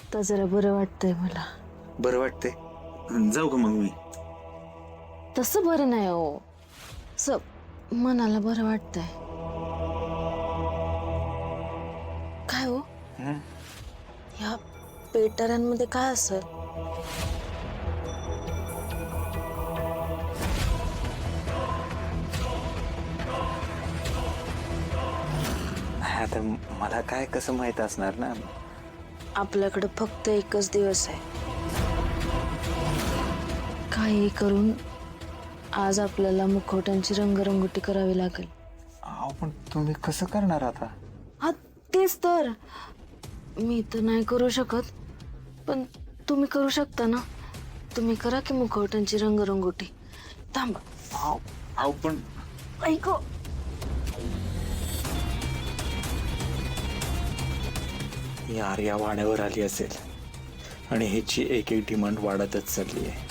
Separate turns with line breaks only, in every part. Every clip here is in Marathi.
आता जरा बरं वाटतंय मला.
बरं वाटतंय? जाऊ का मग मी?
तसं बरं नाही हो, असं मनाला बरं वाटतंय. काय हो ह्या पेटाऱ्यांमध्ये काय असेल?
आता मला काय कसं माहित असणार ना.
आपल्याकडे फक्त एकच दिवस आहे. काही करून आज आपल्याला मुखवट्यांची रंगरंगोटी करावी लागेल.
अहो पण तुम्ही कसं करणार आता?
हा तेच तर, मी तर नाही करू शकत, पण तुम्ही करू शकता ना. तुम्ही करा की मुखवट्यांची रंगरंगोटी. थांबा.
अहो पण
ऐक.
ही आर्या वाड्यावर आली असेल आणि ह्याची एक एक डिमांड वाढतच चालली आहे.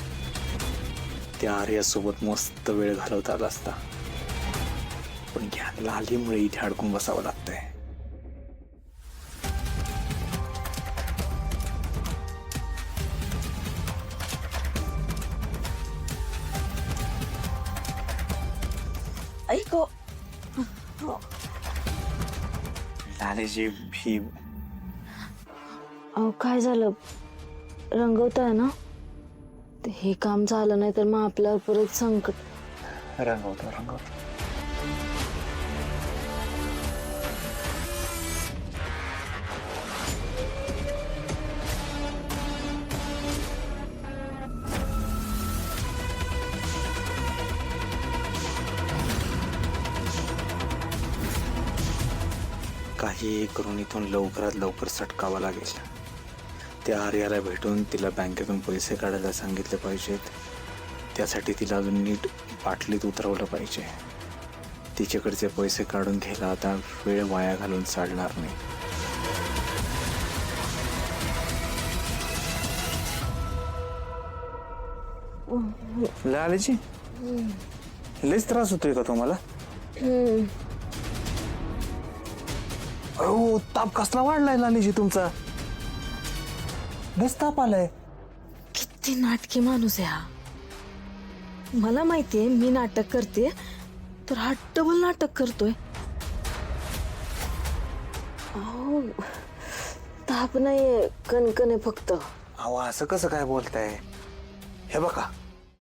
त्या आर्यासोबत मस्त वेळ घालवता आला असता, पण घ्यायला आलीमुळे इथे अडकून बसावं लागतंय.
ऐक.
लालेजी भी
अहो काय झालं, रंगवताय ना? ते हे काम झालं नाही तर मग आपल्यावर परत संकट.
रंगवतो रंगवतो. काही करून इथून लवकरात लवकर सटकावं लागेल. त्या आर्याला भेटून तिला बँकेतून पैसे काढायला सांगितले पाहिजेत. त्यासाठी तिला अजून नीट बाटलीत उतरवलं पाहिजे. तिच्याकडचे पैसे काढून घ्यायला आता वेळ वाया घालून चालणार नाही. लालेजी, लयच त्रास होतोय का तुम्हाला? अहो ताप कसला वाढलाय लालेजी तुमचा? बस ताप आलाय.
किती नाटकी माणूस आहे हा. मला माहितीये मी नाटक करते, तर हा डबल नाटक करतोय. अहो ताप नाहीये, कणकण आहे फक्त.
अहो असं कसं काय बोलताय? हे बघा